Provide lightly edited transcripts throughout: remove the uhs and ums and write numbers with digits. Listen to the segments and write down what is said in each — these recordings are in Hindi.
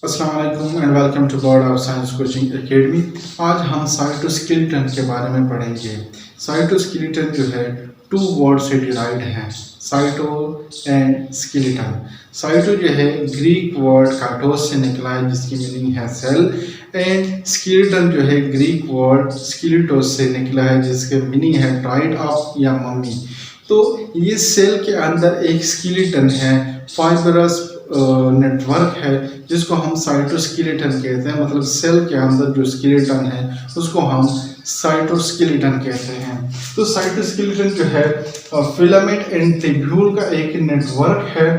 अस्सलाम वालेकुम and welcome to world of science coaching academy. आज हम साइटोस्केलेटन के बारे में पढ़ेंगे। साइटोस्केलेटन जो है टू वर्ड से डिराइव्ड है, साइटो एंड स्केलेटन। साइटो जो है ग्रीक वर्ड काटोस से निकला है जिसकी मीनिंग है सेल, एंड स्केलेटन जो है ग्रीक वर्ड स्केलेटोस से निकला है जिसके मीनिंग है टाइड अप या मम्मी। तो ये सेल के अंदर एक स्केलेटन है, फाइबरस नेटवर्क है जिसको हम साइटोस्केलेटन कहते हैं। मतलब सेल के अंदर जो स्केलेटन है उसको हम साइटोस्केलेटन कहते हैं। तो साइटोस्केलेटन जो है फिलामेंट एंड ट्यूब्यूल का एक नेटवर्क है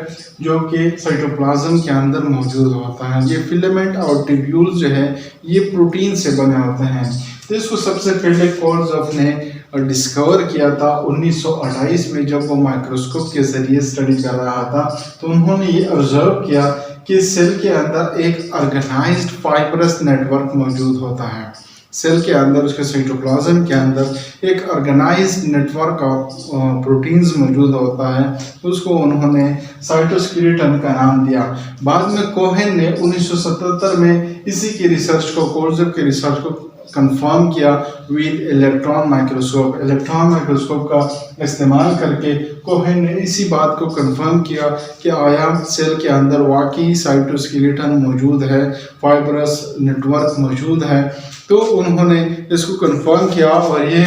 जो कि साइटोप्लाज्म के अंदर मौजूद होता है। ये फिलामेंट और ट्यूब्यूल जो है ये प्रोटीन से बने होते हैं। तो इसको सबसे पहले कोर्ज़ोफ ने डिस्कवर किया था 1928 में, जब वो माइक्रोस्कोप के जरिए स्टडी कर रहा था। तो उन्होंने ये ऑब्जर्व किया कि सेल के अंदर एक ऑर्गेनाइज्ड फाइबरस नेटवर्क मौजूद होता है। सेल के अंदर उसके साइटोप्लाज्म के अंदर एक ऑर्गेनाइज्ड नेटवर्क ऑफ प्रोटीन्स मौजूद होता है। उसको उन्होंने साइटोस्केलेटन का नाम दिया। बाद में कोहेन ने 1977 में इसी की रिसर्च को, कोर्ज़ोफ की रिसर्च को कंफर्म किया with electron microscope. Electron microscope का इस्तेमाल करके कोहेन ने इसी बात को कंफर्म किया कि आया सेल के अंदर वाकई साइटोस्केलेटन मौजूद है, फाइबरस नेटवर्क मौजूद है। तो उन्होंने इसको कंफर्म किया और ये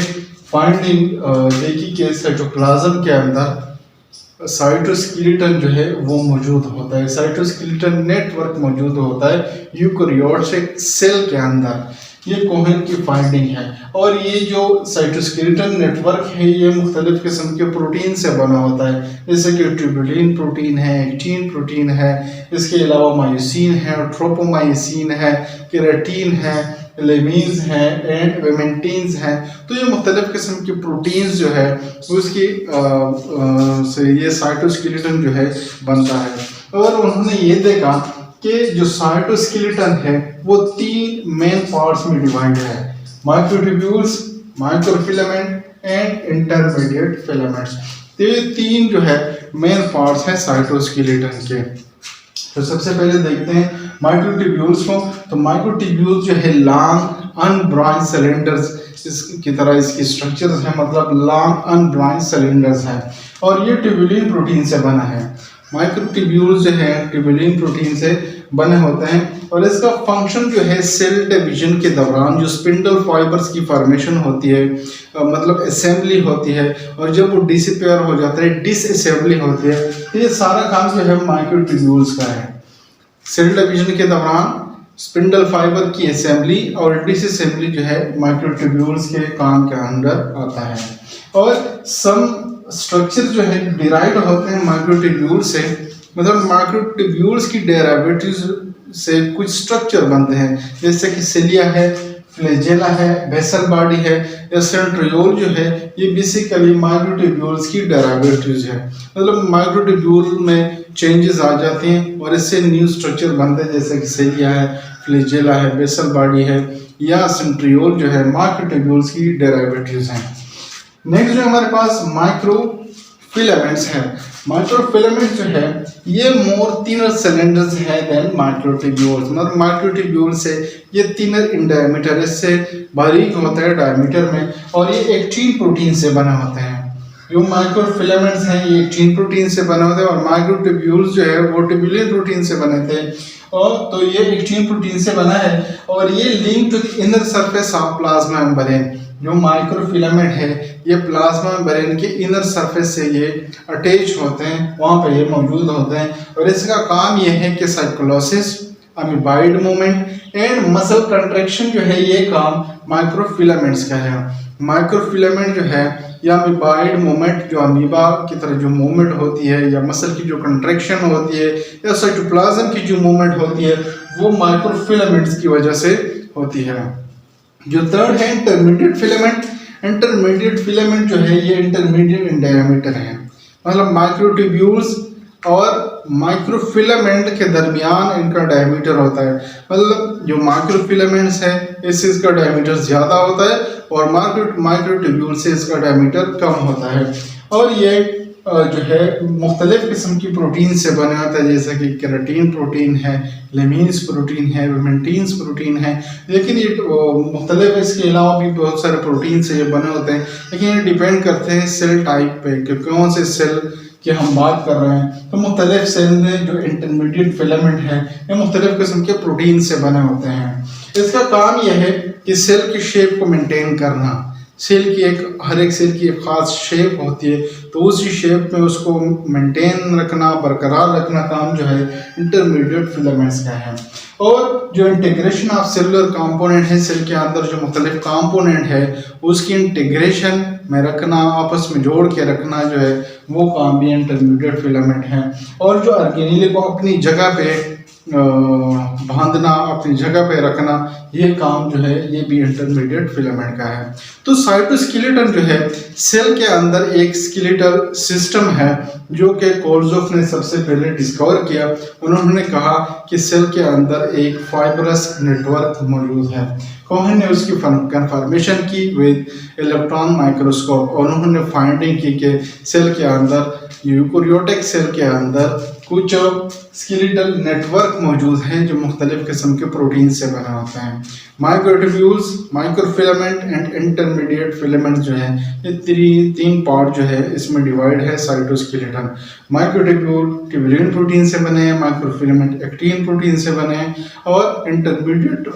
फाइंडिंग देखी कि साइटोप्लाज्म के अंदर साइटोस्केलेटन जो है वो मौजूद होता है। साइटोस्केलेटन नेटवर्क मौजूद होता है यूकेरियोटिक सेल के अंदर। ये कोहेन की फाइंडिंग है। और ये जो साइटोस्केलेटन नेटवर्क है ये मुख्तलिफ किस्म के प्रोटीन से बना होता है, जैसे कि ट्यूबुलिन प्रोटीन है, एक्टिन प्रोटीन है, इसके अलावा मायोसिन है, ट्रोपोमायोसिन है, केराटिन है, लेमिन्स है एंड वेमेंटिन्स हैं। तो ये मुख्तलिफ किस्म के प्रोटीन्स जो है उसकी से ये साइटोस्केलेटन जो है बनता है। और उन्होंने ये देखा कि जो साइटोस्केलेटन है वो 3 मेन पार्ट्स में डिवाइड है, microtubules, microfilament and intermediate filaments. तो ये 3 जो है मेन पार्ट्स हैं साइटोस्केलेटन के। तो सबसे पहले देखते हैं माइक्रोट्यूब्यूल्स को। तो माइक्रोट्यूब्यूल्स जो है लॉन्ग अनब्रांच सिलेंडर्स इसकी तरह इसकी स्ट्रक्चर्स हैं, मतलब लॉन्ग अनब्रांच सिलेंडर्स हैं और ये ट्यूबुलिन प्रोटीन से बना है। माइक्रोट्यूब्यूल्स जो है ट्यूबुलिन प्रोटीन से बने होते हैं और इसका फंक्शन जो है सेल डिवीजन के दौरान जो स्पिंडल फाइबर्स की फॉर्मेशन होती है, मतलब असेंबली होती है, और जब वो डिसअपीयर हो जाता है, डिसअसेंबली होती है, तो ये सारा काम जो है माइक्रोट्यूब्यूल्स का है। सेल डिवीजन के दौरान स्पिंडल फाइबर की असेंबली और डिसअसेंबली जो है माइक्रोट्यूब्यूल्स के काम के अंदर आता है। और सम स्ट्रक्चर जो है डिराइव होते हैं माइक्रोट्यूब्यूल से, मतलब माइक्रोट्यूब्यूल्स की डेरिवेटिव्स से कुछ स्ट्रक्चर बनते हैं, जैसे कि सिलिया है, फ्लैजेला है, बेसल बॉडी है या सेंट्रियोल जो है, ये बेसिकली माइक्रोट्यूब्यूल्स की डेरिवेटिव्स है। मतलब माइक्रोट्यूब्यूल में चेंजेस आ जाते हैं और इससे न्यू स्ट्रक्चर बनते हैं, जैसे कि सिलिया है, फ्लैजेला है, बेसल बॉडी है या सेंट्रियोल जो है माइक्रोट्यूब्यूल्स की डेरिवेटिव्स हैं। नेक्स्ट जो हमारे पास माइक्रोफिलामेंट्स है। माइक्रोफिलामेंट जो है ये मोर थिनर सिलेंडर्स है देन माइक्रोट्यूब्यूल्स। मतलब माइक्रोट्यूब्यूल से ये थिनर इन डायमीटर, इससे बारीक होता है डायमीटर में, और ये एक्टिन प्रोटीन से बने होते हैं। जो माइक्रोफिलामेंट्स हैं ये एक्टिन प्रोटीन से बने होते हैं और माइक्रोट्यूब्यूल्स जो है वो ट्यूबुलिन प्रोटीन से बने थे। और तो ये एक्टिन प्रोटीन से बना है और ये link to the inner surface of plasma membrane. जो माइक्रोफिलामेंट है ये प्लाज्मा मेम्ब्रेन के इनर सरफेस से ये अटैच होते हैं, वहाँ पे ये मौजूद होते हैं। और इसका काम ये है कि cytolysis, amoeboid movement and muscle contraction जो है ये काम माइक्रोफिलामेंट्स का है। माइक्रोफिलामेंट जो है या अमीबाइड मूवमेंट, जो अमीबा की तरह जो मूवमेंट होती है, या मसल की जो कंट्रैक्शन होती है, या साइटोप्लाज्म की जो मूवमेंट होती है, वो माइक्रोफिलामेंट्स की वजह से होती है। जो थर्ड है इंटरमीडिएट फिलामेंट। इंटरमीडिएट फिलामेंट जो है ये इंटरमीडिएट इन डायमीटर है, मतलब माइक्रोट्यूब्यूल्स और माइक्रोफिलामेंट के दरमियान इनका डायमीटर होता है। मतलब जो माइक्रोफिलामेंट्स है इससे इसका डायमीटर ज़्यादा होता है और माइक्रोट्यूब्यूल से इसका डायमीटर कम होता है। और ये जो है मुख्तलिफ किस्म की प्रोटीन से बना होता है, जैसे कि केराटीन प्रोटीन है, लेमिन्स प्रोटीन है, विमेंटिन्स प्रोटीन है। लेकिन ये मुख्तलिफ, इसके अलावा भी बहुत सारे प्रोटीन से ये बने होते हैं, लेकिन ये डिपेंड करते हैं सेल टाइप पे कि कौन से सेल की हम बात कर रहे हैं। तो मुख्तलिफ सेल में जो इंटरमीडिएट फिलामेंट है ये मुख्तलिफ किस्म के प्रोटीन से बने होते हैं। इसका काम यह है कि सेल की शेप को मेंटेन करना। सेल की हर एक सेल की एक ख़ास शेप होती है, तो उसी शेप में उसको मेंटेन रखना, बरकरार रखना काम जो है इंटरमीडिएट फिलामेंट्स का है। और जो इंटीग्रेशन ऑफ सेलुलर कंपोनेंट है, सेल के अंदर जो मुख्तलिफ कंपोनेंट है उसकी इंटीग्रेशन में रखना, आपस में जोड़ के रखना जो है वो काम भी इंटरमीडिएट फिलामेंट है। और जो ऑर्गेनेल को अपनी जगह पे बांधना, अपनी जगह पे रखना, ये काम जो है ये भी इंटरमीडिएट फिलामेंट का है। तो साइटोस्केलेटन जो है सेल के अंदर एक स्केलेटल सिस्टम है जो कि कोर्ज़ोफ ने सबसे पहले डिस्कवर किया। उन्होंने कहा कि सेल के अंदर एक फाइब्रस नेटवर्क मौजूद है। कोहेन ने उसकी कंफर्मेशन की विद इलेक्ट्रॉन माइक्रोस्कोप और उन्होंने फाइंडिंग की कि सेल के अंदर, यूकेरियोटिक सेल के अंदर कुछ स्केलेटल नेटवर्क मौजूद हैं जो मुख्तलिफ किस्म के प्रोटीन से बने होते हैं। Microtubules, microfilament and intermediate filament जो है ये तीन पार्ट जो है इसमें डिवाइड है साइटोस्केलेटन। माइक्रोट्यूब्यूल ट्यूबुलिन प्रोटीन से बने हैं, माइक्रोफिलामेंट एक्टिन प्रोटीन से बने हैं, और इंटरमीडिएट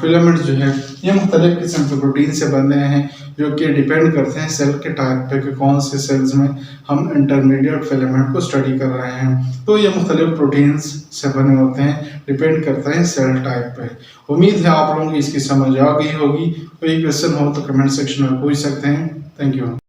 फिलामेंट जो है ये मुख्तलिफ किस्म के प्रोटीन से बने हैं जो कि डिपेंड करते हैं सेल के टाइप पे कि कौन से सेल्स में हम इंटरमीडिएट फिलामेंट को स्टडी कर रहे हैं। तो ये मुख्तलिफ प्रोटीन्स से बने होते हैं, डिपेंड करता है सेल टाइप पे। उम्मीद है आप लोगों को इसकी समझ आ गई होगी। कोई क्वेश्चन हो तो कमेंट सेक्शन में पूछ सकते हैं। Thank you.